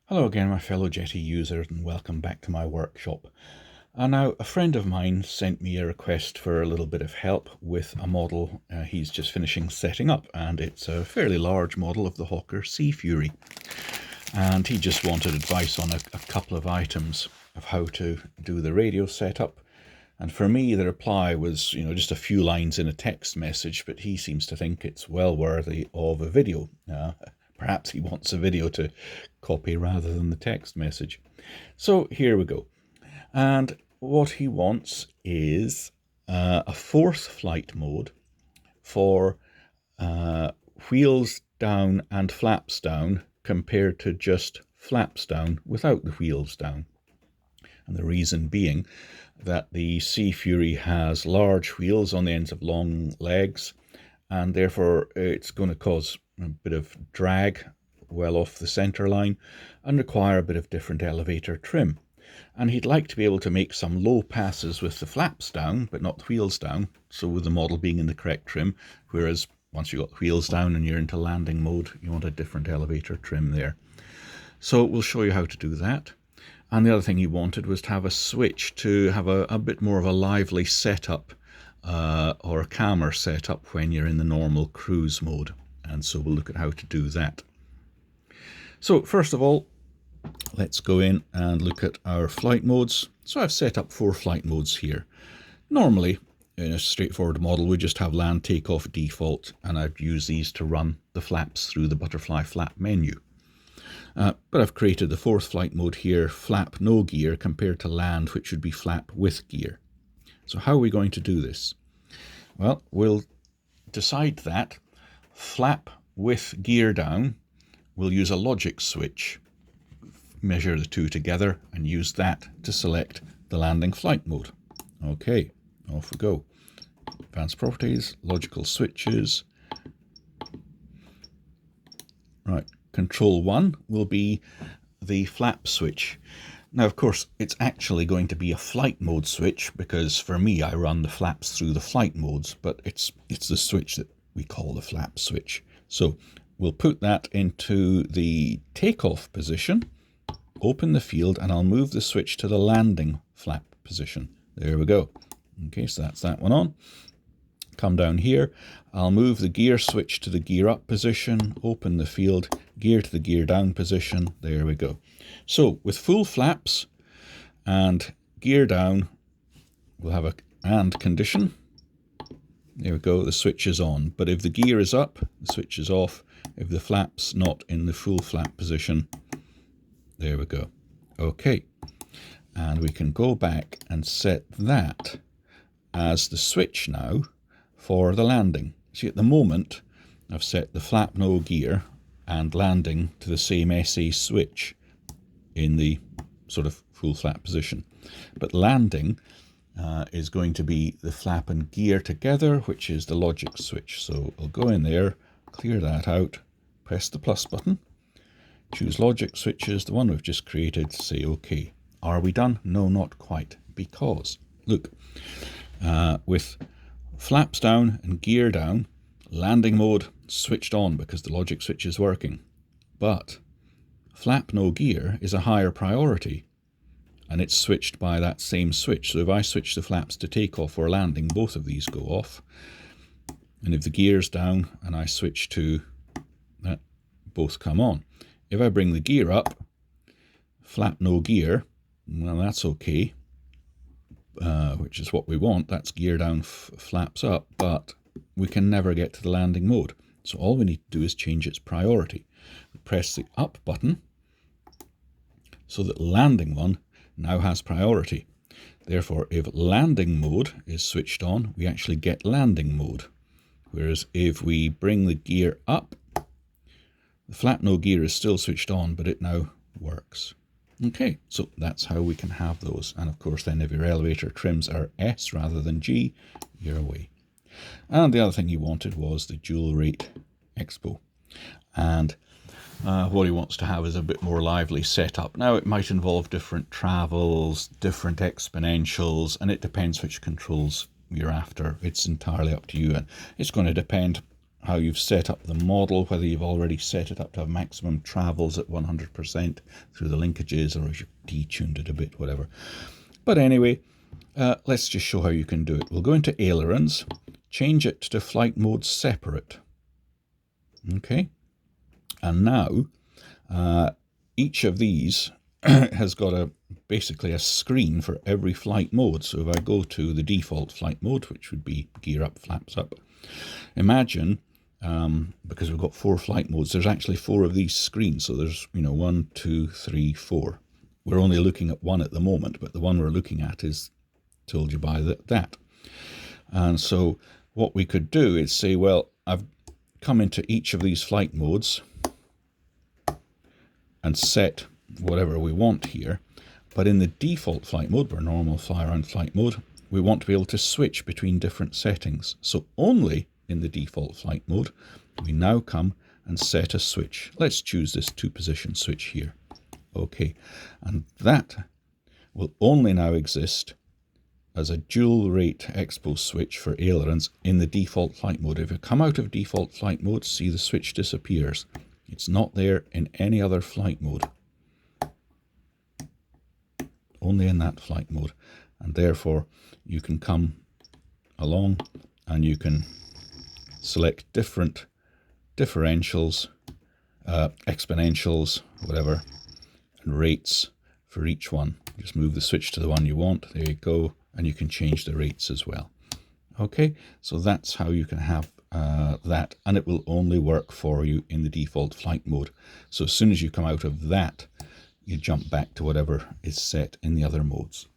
Hello again, my fellow Jeti users, and welcome back to my workshop. Now, a friend of mine sent me a request for a little bit of help with a model he's just finishing setting up, and it's a fairly large model of the Hawker Sea Fury. And he just wanted advice on a couple of items of how to do the radio setup. And for me, the reply was, just a few lines in a text message, but he seems to think it's well worthy of a video. Perhaps he wants a video to copy rather than the text message. So here we go. And what he wants is a fourth flight mode for wheels down and flaps down compared to just flaps down without the wheels down. And the reason being that the Sea Fury has large wheels on the ends of long legs, and therefore it's going to cause a bit of drag well off the center line and require a bit of different elevator trim. And he'd like to be able to make some low passes with the flaps down but not the wheels down, so with the model being in the correct trim, whereas once you've got the wheels down and you're into landing mode, you want a different elevator trim there. So we'll show you how to do that. And the other thing he wanted was to have a switch to have a bit more of a lively setup or a calmer setup when you're in the normal cruise mode. And so we'll look at how to do that. So first of all, let's go in and look at our flight modes. So I've set up 4 flight modes here. Normally, in a straightforward model, we just have land takeoff default, and I'd use these to run the flaps through the butterfly flap menu. But I've created the 4th flight mode here, flap no gear, compared to land, which would be flap with gear. So how are we going to do this? Well, we'll decide that flap with gear down, we'll use a logic switch, measure the two together and use that to select the landing flight mode. Okay, off we go. Advanced properties, logical switches. Right, control 1 will be the flap switch. Now, of course, it's actually going to be a flight mode switch because for me, I run the flaps through the flight modes, but it's the switch that we call the flap switch. So we'll put that into the takeoff position, open the field, and I'll move the switch to the landing flap position. There we go. Okay, so that's that one on. Come down here, I'll move the gear switch to the gear up position, open the field, gear to the gear down position. There we go. So with full flaps and gear down, we'll have a and condition. There we go, the switch is on. But if the gear is up, the switch is off. If the flap's not in the full flap position, there we go. Okay, and we can go back and set that as the switch now for the landing. See, at the moment, I've set the flap no gear and landing to the same SA switch in the sort of full flap position. But landing is going to be the flap and gear together, which is the logic switch. So I'll go in there, clear that out, press the plus button, choose logic switches, the one we've just created, say OK. Are we done? No, not quite, because look, with flaps down and gear down, landing mode switched on because the logic switch is working. But flap no gear is a higher priority, and it's switched by that same switch. So if I switch the flaps to takeoff or landing, both of these go off. And if the gear's down and I switch to that, both come on. If I bring the gear up, flap no gear, well, that's okay, which is what we want. That's gear down, flaps up, but we can never get to the landing mode. So all we need to do is change its priority. Press the up button so that landing one now has priority. Therefore, if landing mode is switched on, we actually get landing mode. Whereas if we bring the gear up, the flap no gear is still switched on, but it now works. Okay, so that's how we can have those. And of course, then if your elevator trims are S rather than G, you're away. And the other thing he wanted was the dual rate expo. And what he wants to have is a bit more lively setup. Now, it might involve different travels, different exponentials, and it depends which controls you're after. It's entirely up to you. And it's going to depend how you've set up the model, whether you've already set it up to have maximum travels at 100% through the linkages, or if you've detuned it a bit, whatever. But anyway, let's just show how you can do it. We'll go into ailerons, change it to flight mode separate. Okay, and now each of these has got basically a screen for every flight mode. So if I go to the default flight mode, which would be gear up, flaps up, imagine, because we've got 4 flight modes, there's actually 4 of these screens. So there's, 1, 2, 3, 4. We're only looking at one at the moment, but the one we're looking at is told you by that. And so what we could do is say, well, I've come into each of these flight modes and set whatever we want here. But in the default flight mode, or normal fly around flight mode, we want to be able to switch between different settings. So only in the default flight mode, we now come and set a switch. Let's choose this 2-position switch here. Okay, and that will only now exist as a dual rate expo switch for ailerons in the default flight mode. If you come out of default flight mode, see the switch disappears. It's not there in any other flight mode. Only in that flight mode. And therefore you can come along and you can select different differentials, exponentials, whatever, and rates for each one. Just move the switch to the one you want. There you go. And you can change the rates as well. Okay, so that's how you can have that, and it will only work for you in the default flight mode. So as soon as you come out of that, you jump back to whatever is set in the other modes.